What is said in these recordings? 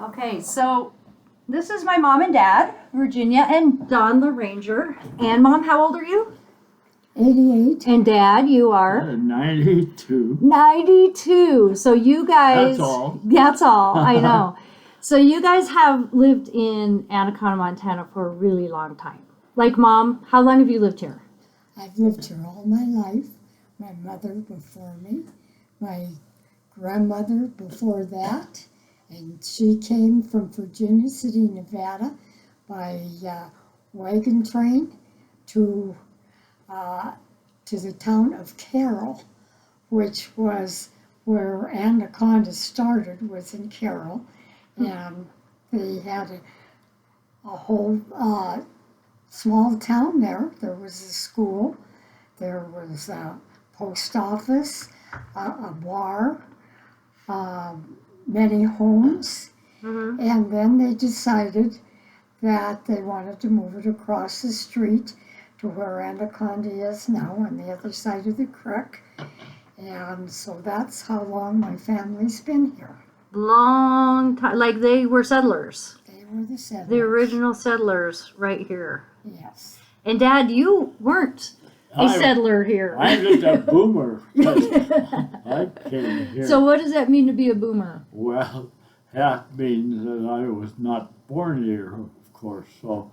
Okay, so this is my mom and dad, Virginia and Don Loranger. And Mom, how old are you? 88. And Dad, you are? 92. 92. So you guys... That's all. That's all, I know. So you guys have lived in Anaconda, Montana for a really long time. Like Mom, how long have you lived here? I've lived here all my life. My mother before me, my grandmother before that, and she came from Virginia City, Nevada by wagon train to the town of Carroll, which was where Anaconda started, was in Carroll. And they had a whole small town there. There was a school, there was a post office, a bar, many homes. Mm-hmm. And then they decided that they wanted to move it across the street to where Anaconda is now, on the other side of the creek. And so that's how long my family's been here. Long time, like they were settlers. They were the settlers. The original settlers right here. Yes. And Dad, you weren't a settler here. I'm just a boomer. I came here. So what does that mean to be a boomer? Well, that means that I was not born here, of course. So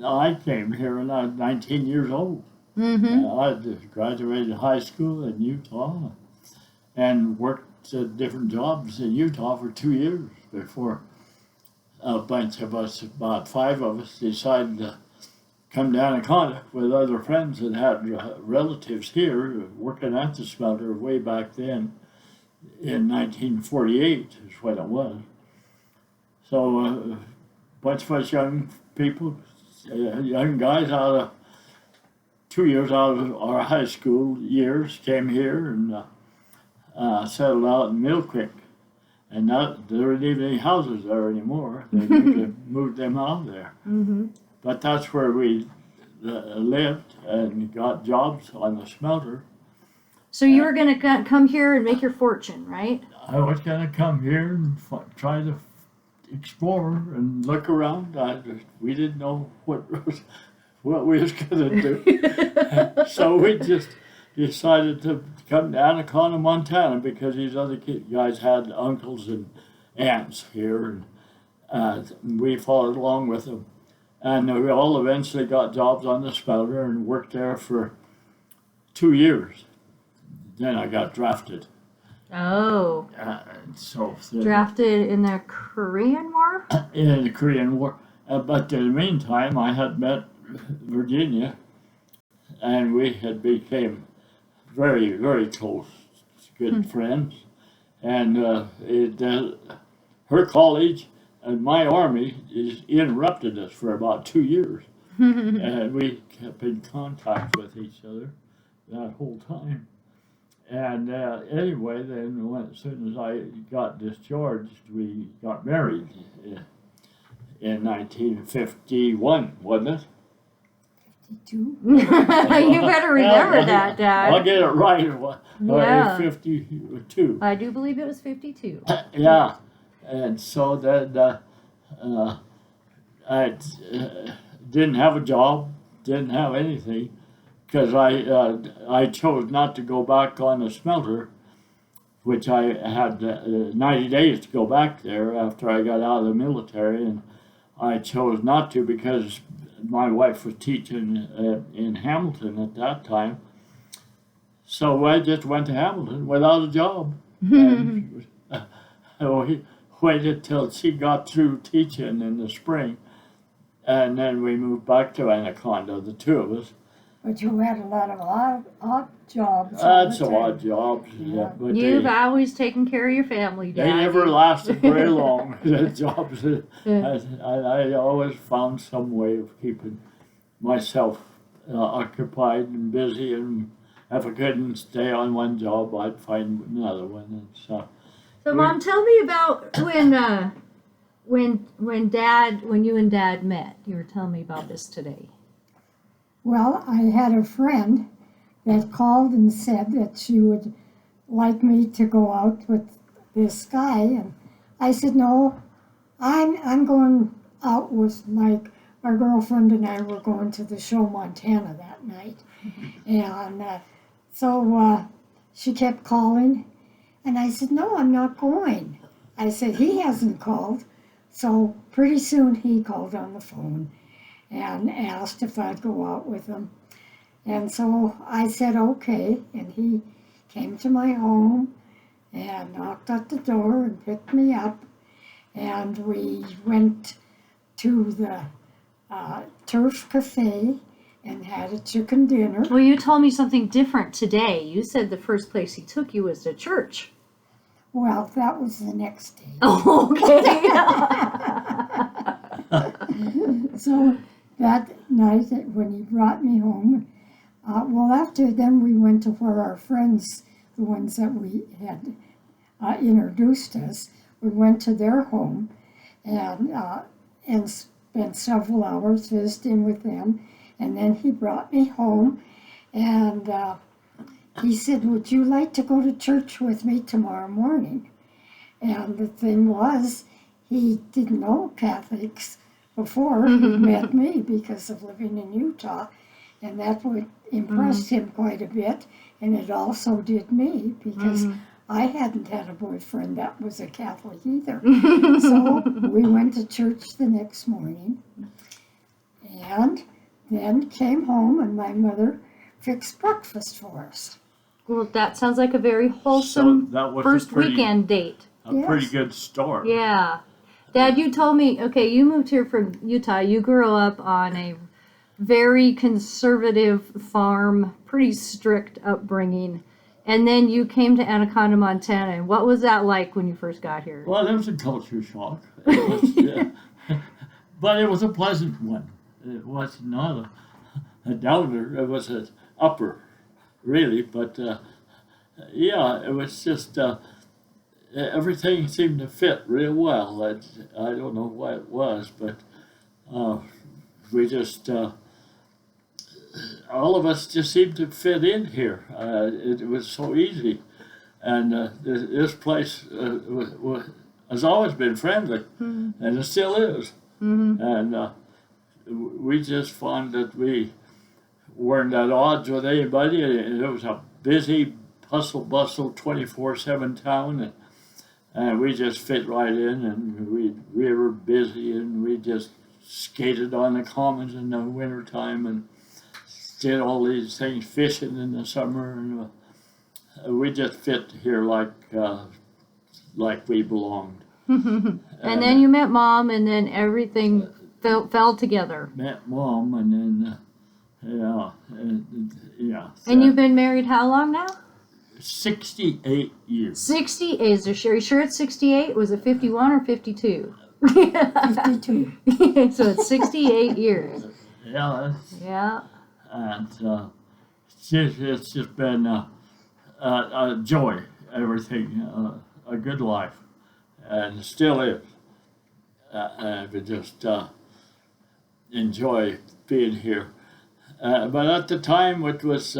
I came here when I was 19 years old. Mm-hmm. I just graduated high school in Utah and worked at different jobs in Utah for 2 years before a bunch of us, about 5 of us, decided to come to Anaconda with other friends that had relatives here working at the smelter way back then in 1948 is what it was. So a bunch of us young people, young guys out of 2 years out of our high school years came here and settled out in Mill Creek. And there weren't even any houses there anymore. They moved them out of there. Mm-hmm. But that's where we lived and got jobs on the smelter. So you were going to come here and make your fortune, right? I was going to come here and try to explore and look around. We didn't know what we was going to do. So we just decided to come to Anaconda, Montana, because these other guys had uncles and aunts here, and we followed along with them. And we all eventually got jobs on the smelter and worked there for 2 years. Then I got drafted. Oh. Drafted in the Korean War? In the Korean War. But in the meantime, I had met Virginia, and we had became very, very close, good friends. And her college and my army interrupted us for about 2 years. And we kept in contact with each other that whole time. And anyway, then as soon as I got discharged, we got married in 1951, wasn't it? 52. You better remember that, Dad. I'll get it right. Yeah. 52. I do believe it was 52. Yeah. And so that I didn't have a job, didn't have anything, because I chose not to go back on the smelter, which I had 90 days to go back there after I got out of the military, and I chose not to because my wife was teaching in Hamilton at that time. So I just went to Hamilton without a job. And we waited till she got through teaching in the spring, and then we moved back to Anaconda, the two of us. But you had a lot of odd jobs. That's odd jobs. Yeah. But You've always taken care of your family, Dad. they never lasted very long, the jobs. I always found some way of keeping myself occupied and busy, and if I couldn't stay on one job, I'd find another one. And so Mom, tell me about when you and Dad met. You were telling me about this today. Well, I had a friend that called and said that she would like me to go out with this guy, and I said, no, I'm going out with my girlfriend and I were going to the show Montana that night, and so she kept calling, and I said, no, I'm not going. I said, he hasn't called. So pretty soon he called on the phone and asked if I'd go out with him. And so I said, okay. And he came to my home and knocked at the door and picked me up. And we went to the Turf Cafe and had a chicken dinner. Well, you told me something different today. You said the first place he took you was to church. Well, that was the next day. Oh, okay. So that night when he brought me home, well, after then we went to where our friends, the ones that we had introduced us, we went to their home and spent several hours visiting with them. And then he brought me home and he said, would you like to go to church with me tomorrow morning? And the thing was, he didn't know Catholics before he met me because of living in Utah. And that would impressed him quite a bit. And it also did me because I hadn't had a boyfriend that was a Catholic either. So we went to church the next morning and then came home and my mother fixed breakfast for us. Well, that sounds like a very wholesome So that was first a pretty, weekend date. pretty Yes. good start. Yeah. Dad, you told me, okay, you moved here from Utah. You grew up on a very conservative farm, pretty strict upbringing. And then you came to Anaconda, Montana. And what was that like when you first got here? Well, it was a culture shock. It was, yeah. But it was a pleasant one. It was not a downer. It was an upper, really. But yeah, it was just everything seemed to fit real well. I don't know what it was, but we just all of us just seemed to fit in here. It was so easy, and this place has always been friendly, and it still is. And we just found that we weren't at odds with anybody. It was a busy, hustle bustle, 24/7 town, and we just fit right in. And we were busy, and we just skated on the commons in the wintertime and did all these things, fishing in the summer, and we just fit here like we belonged. And then you met Mom, and then everything fell together. Met Mom, and then yeah. And you've been married how long now? 68 years. 68. Are you sure it's 68? Was it 51 or 52? 52. So it's 68 years. Yeah, Yeah. and it's just been a joy, everything, a good life, and it still is. And we just enjoy being here. But at the time, it was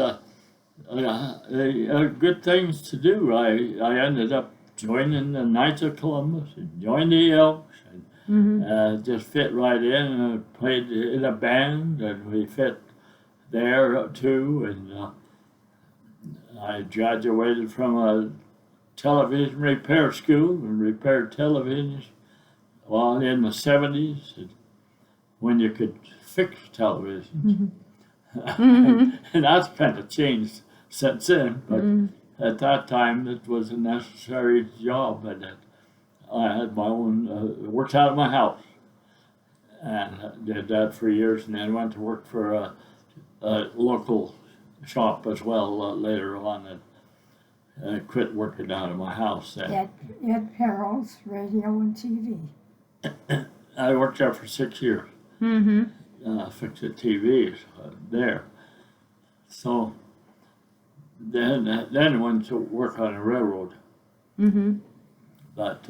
good things to do. I ended up joining the Knights of Columbus and joined the Elks, and just fit right in. And played in a band, and we fit there too. And I graduated from a television repair school and repaired televisions. Well, in the 70s, when you could fix televisions. And that's kind of changed since then, but at that time it was a necessary job, and I had my own, worked out of my house, and did that for years, and then went to work for a local shop as well later on, and I quit working out of my house then. Ed Perrell's Radio and TV. I worked there for 6 years. Fixed the TVs there. So then went to work on a railroad. But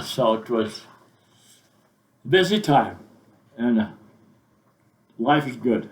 so it was a busy time, and life is good.